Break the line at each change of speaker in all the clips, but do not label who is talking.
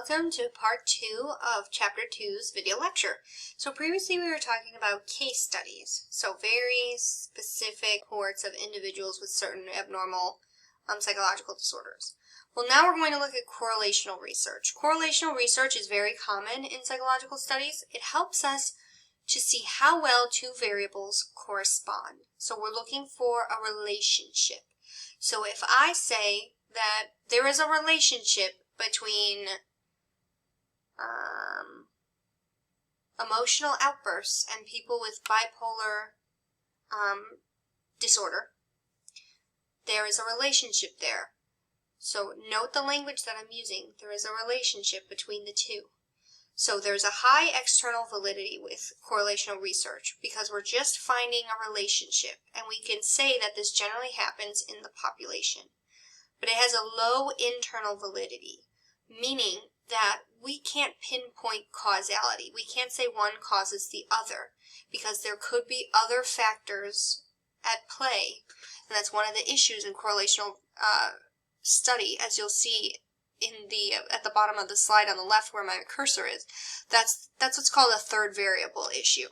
welcome to part 2 of chapter 2's video lecture. So previously we were talking about case studies, so very specific reports of individuals with certain abnormal psychological disorders. Well, now we're going to look at correlational research. Correlational research is very common in psychological studies. It helps us to see how well two variables correspond. So we're looking for a relationship. So if I say that there is a relationship between emotional outbursts and people with bipolar disorder, there is a relationship there. So note the language that I'm using. There is a relationship between the two. So there's a high external validity with correlational research because we're just finding a relationship, and we can say that this generally happens in the population. But it has a low internal validity, meaning that we can't pinpoint causality. We can't say one causes the other because there could be other factors at play. And that's one of the issues in correlational study, as you'll see in the at the bottom of the slide on the left where my cursor is. That's what's called a third variable issue.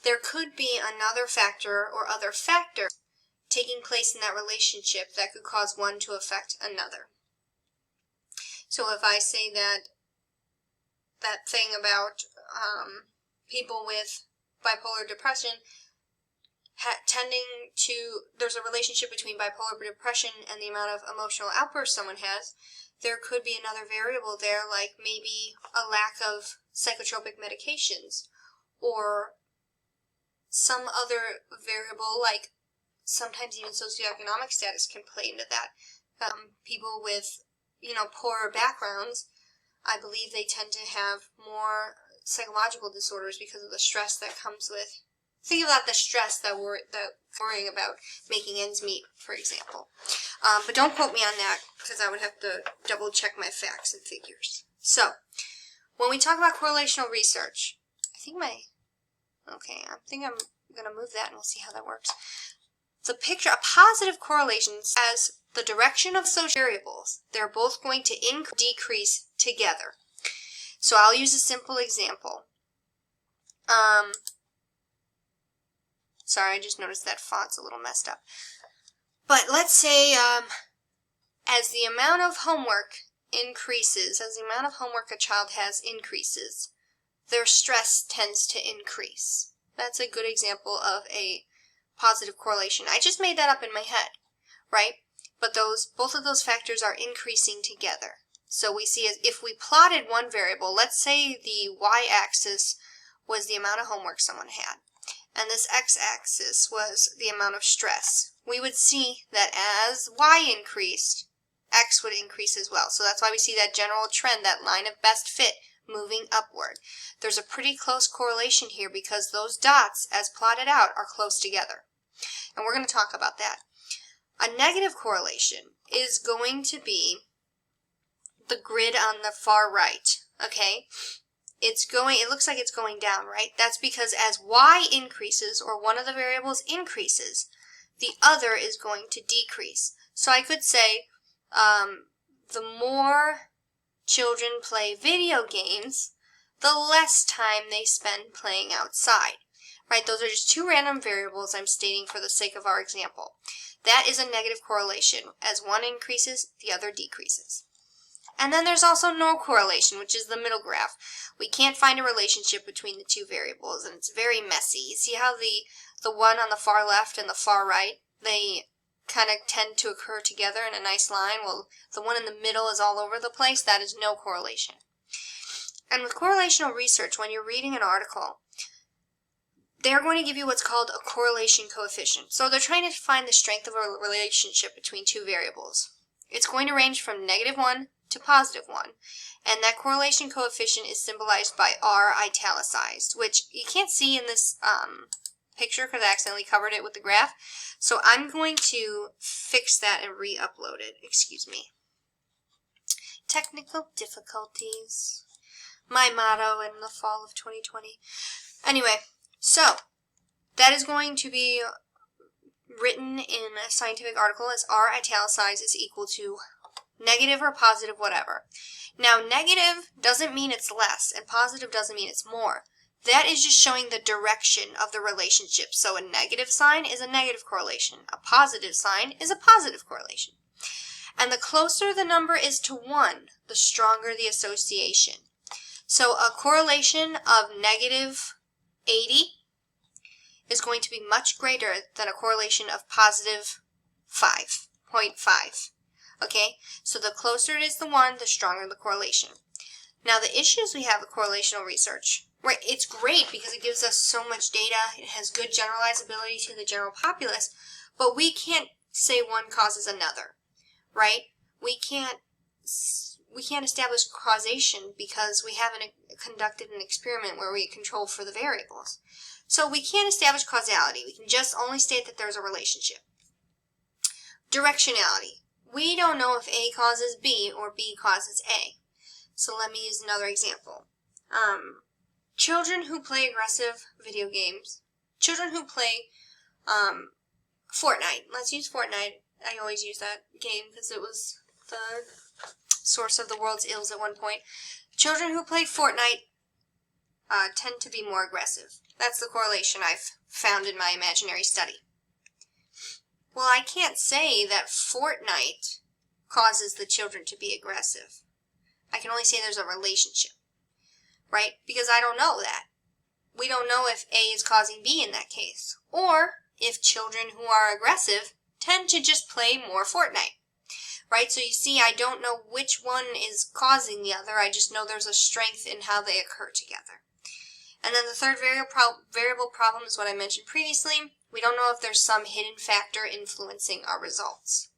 There could be another factor or other factors taking place in that relationship that could cause one to affect another. So if I say that thing about people with bipolar depression there's a relationship between bipolar depression and the amount of emotional outbursts someone has, there could be another variable there, like maybe a lack of psychotropic medications, or some other variable, like sometimes even socioeconomic status can play into that. People with, poorer backgrounds, I believe they tend to have more psychological disorders because of the stress that comes with. Think about the stress that worrying about making ends meet, for example. But don't quote me on that because I would have to double check my facts and figures. So, when we talk about correlational research, I think I'm going to move that and we'll see how that works. The picture, a positive correlation as the direction of social variables, they're both going to decrease together. So I'll use a simple example. Sorry, I just noticed that font's a little messed up. But let's say as the amount of homework increases, as the amount of homework a child has increases, their stress tends to increase. That's a good example of a positive correlation. I just made that up in my head, right? But both of those factors are increasing together. So we see as if we plotted one variable, let's say the y-axis was the amount of homework someone had, and this x-axis was the amount of stress. We would see that as y increased, x would increase as well. So that's why we see that general trend, that line of best fit, moving upward. There's a pretty close correlation here because those dots, as plotted out, are close together. And we're going to talk about that. A negative correlation is going to be the grid on the far right, okay? It looks like it's going down, right? That's because as y increases, or one of the variables increases, the other is going to decrease. So I could say the more children play video games, the less time they spend playing outside, right? Those are just two random variables I'm stating for the sake of our example. That is a negative correlation. As one increases, the other decreases. And then there's also no correlation, which is the middle graph. We can't find a relationship between the two variables, and it's very messy. You see how the one on the far left and the far right, they kind of tend to occur together in a nice line? Well, the one in the middle is all over the place. That is no correlation. And with correlational research, when you're reading an article, they're going to give you what's called a correlation coefficient. So they're trying to find the strength of a relationship between two variables. It's going to range from -1 to +1. And that correlation coefficient is symbolized by R italicized, which you can't see in this picture because I accidentally covered it with the graph. So I'm going to fix that and re-upload it. Excuse me. Technical difficulties. My motto in the fall of 2020. Anyway, so that is going to be written in a scientific article as R italicized is equal to Negative or positive, whatever. Now, negative doesn't mean it's less, and positive doesn't mean it's more. That is just showing the direction of the relationship. So a negative sign is a negative correlation. A positive sign is a positive correlation. And the closer the number is to 1, the stronger the association. So a correlation of negative 80 is going to be much greater than a correlation of positive 5.5. Okay, so the closer it is to 1, the stronger the correlation. Now the issues we have with correlational research, right, it's great because it gives us so much data, it has good generalizability to the general populace, but we can't say one causes another, right? We can't establish causation because we haven't conducted an experiment where we control for the variables. So we can't establish causality, we can just only state that there's a relationship. Directionality. We don't know if A causes B or B causes A. So let me use another example. Children who play aggressive video games, children who play Fortnite. Let's use Fortnite. I always use that game because it was the source of the world's ills at one point. Children who play Fortnite tend to be more aggressive. That's the correlation I've found in my imaginary study. Well, I can't say that Fortnite causes the children to be aggressive. I can only say there's a relationship, right? Because I don't know that. We don't know if A is causing B in that case. Or if children who are aggressive tend to just play more Fortnite, right? So you see, I don't know which one is causing the other. I just know there's a strength in how they occur together. And then the third variable problem is what I mentioned previously. We don't know if there's some hidden factor influencing our results.